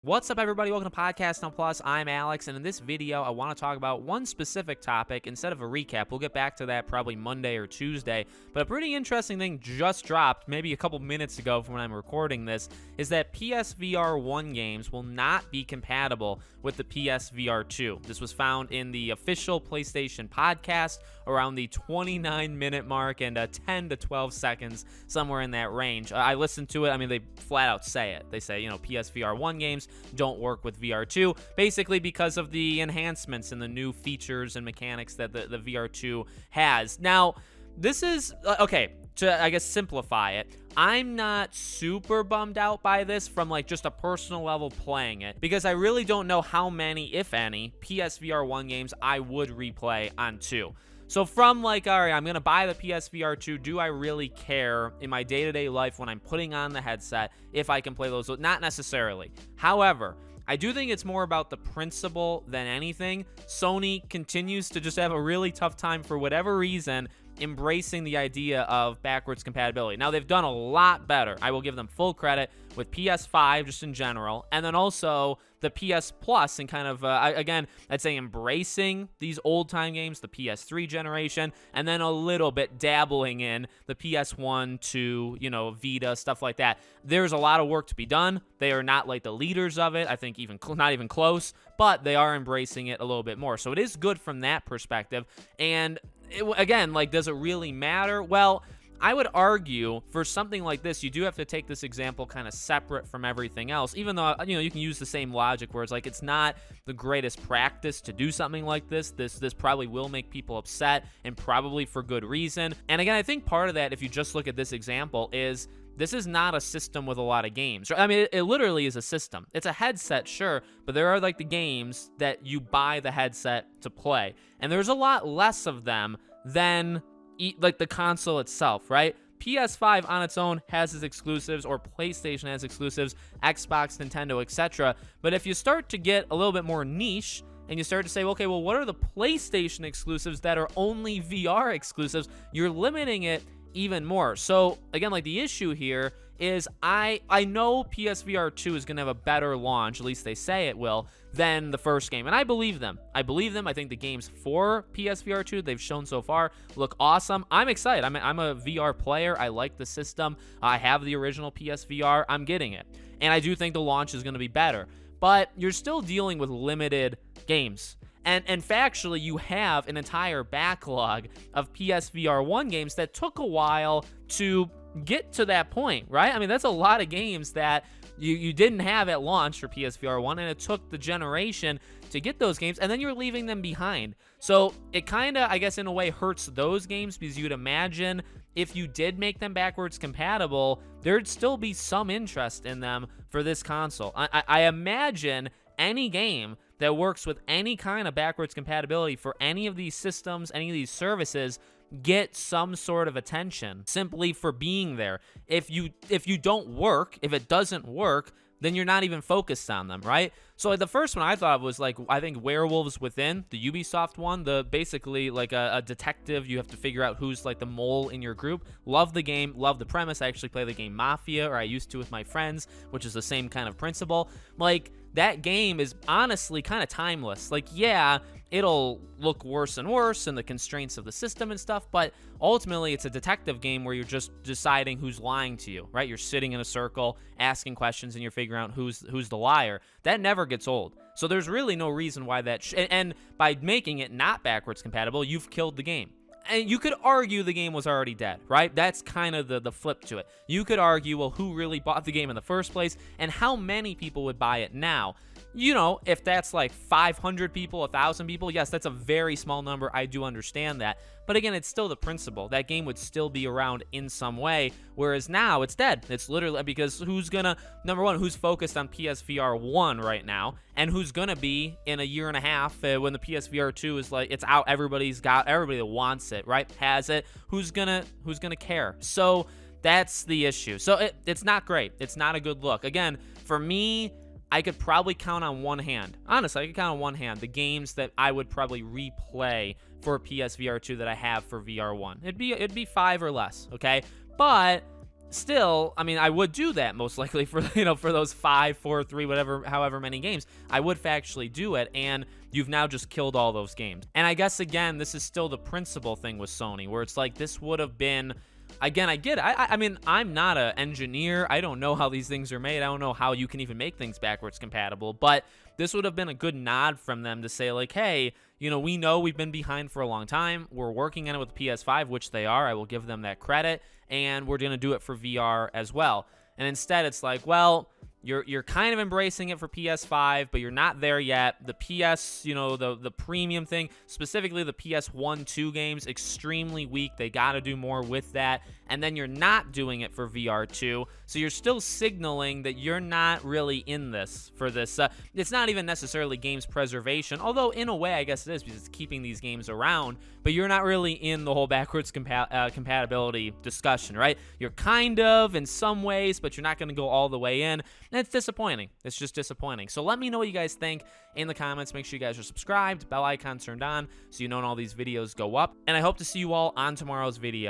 What's up, everybody? Welcome to Podcast Now Plus. I'm Alex, and in this video, I want to talk about one specific topic instead of a recap. We'll get back to that probably Monday or Tuesday, but a pretty interesting thing just dropped maybe a couple minutes ago from when I'm recording this is that PSVR 1 games will not be compatible with the PSVR 2. This was found in the official PlayStation podcast around the 29-minute mark and 10 to 12 seconds, somewhere in that range. I listened to it. I mean, they flat out say it. They say, PSVR 1 games don't work with VR2, basically because of the enhancements and the new features and mechanics that the VR2 has. Now, this is, okay, to, I guess, simplify it, I'm not super bummed out by this from, just a personal level playing it, because I really don't know how many, if any, PSVR 1 games I would replay on 2. So from all right, I'm going to buy the PSVR 2, do I really care in my day-to-day life when I'm putting on the headset if I can play those? Not necessarily. However, I do think it's more about the principle than anything. Sony continues to just have a really tough time, for whatever reason, embracing the idea of backwards compatibility. Now, they've done a lot better. I will give them full credit with PS5 just in general, and then also the PS Plus, and kind of, again, I'd say embracing these old-time games, the PS3 generation, and then a little bit dabbling in the PS1 to, Vita, stuff like that. There's a lot of work to be done. They are not like the leaders of it, I think not even close, but they are embracing it a little bit more. So it is good from that perspective, and again, does it really matter? Well, I would argue for something like this, you do have to take this example kind of separate from everything else, even though, you can use the same logic where it's not the greatest practice to do something like this. This probably will make people upset, and probably for good reason. And again, I think part of that, if you just look at this example, is this is not a system with a lot of games. I mean, it literally is a system. It's a headset, sure, but there are the games that you buy the headset to play, and there's a lot less of them than the console itself, right? PS5 on its own has its exclusives, or PlayStation has exclusives, Xbox, Nintendo, etc. But if you start to get a little bit more niche, and you start to say, okay, well, what are the PlayStation exclusives that are only VR exclusives? You're limiting it even more. So again, the issue here is I know PSVR 2 is going to have a better launch, at least they say it will, than the first game, and I believe them. I think the games for PSVR 2 they've shown so far look awesome. I'm excited. I'm a VR player. I like the system. I have the original PSVR. I'm getting it, and I do think the launch is going to be better, but you're still dealing with limited games. And factually, you have an entire backlog of PSVR 1 games that took a while to get to that point, right? I mean, that's a lot of games that you didn't have at launch for PSVR 1, and it took the generation to get those games, and then you're leaving them behind. So it kind of, I guess, in a way hurts those games, because you'd imagine if you did make them backwards compatible, there'd still be some interest in them for this console. I imagine any game that works with any kind of backwards compatibility for any of these systems, any of these services, get some sort of attention simply for being there. If you don't work, if it doesn't work, then you're not even focused on them, right? So the first one I thought of was I think Werewolves Within, the Ubisoft one, the basically a detective, you have to figure out who's the mole in your group. Love the game, love the premise. I actually play the game Mafia, or I used to with my friends, which is the same kind of principle. That game is honestly kind of timeless. Yeah, it'll look worse and worse and the constraints of the system and stuff, but ultimately it's a detective game where you're just deciding who's lying to you, right? You're sitting in a circle asking questions, and you're figuring out who's the liar. That never gets old. So there's really no reason why that and by making it not backwards compatible, you've killed the game. And you could argue the game was already dead, right? That's kind of the flip to it. You could argue, well, who really bought the game in the first place, and how many people would buy it now? If that's 500 people, 1,000 people, yes, that's a very small number. I do understand that. But again, it's still the principle. That game would still be around in some way, whereas now it's dead. It's literally because number one, who's focused on PSVR 1 right now, and who's gonna be in a year and a half when the PSVR 2 is it's out, everybody that wants it, right, has it, who's gonna care? So that's the issue. So it's not great. It's not a good look. Again, for me, I could probably count on one hand. Honestly, I could count on one hand the games that I would probably replay for PSVR 2 that I have for VR 1. It'd be 5 or less, okay? But still, I mean, I would do that most likely for, for those 5, 4, 3, whatever, however many games. I would factually do it, and you've now just killed all those games. And I guess, again, this is still the principal thing with Sony, where it's like, this would have been, again, I get it. I mean, I'm not an engineer. I don't know how these things are made. I don't know how you can even make things backwards compatible, but this would have been a good nod from them to say, like, hey, we know we've been behind for a long time. We're working on it with the PS5, which they are. I will give them that credit, and we're going to do it for VR as well. And instead, it's like, well, you're kind of embracing it for PS5, but you're not there yet. The PS, the premium thing, specifically the PS1, 2 games, extremely weak. They got to do more with that. And then you're not doing it for VR2. So you're still signaling that you're not really in this for this. It's not even necessarily games preservation, although in a way, I guess it is, because it's keeping these games around, but you're not really in the whole backwards compatibility discussion, right? You're kind of in some ways, but you're not going to go all the way in. And it's disappointing. It's just disappointing. So let me know what you guys think in the comments. Make sure you guys are subscribed, bell icon turned on, so you know when all these videos go up. And I hope to see you all on tomorrow's video.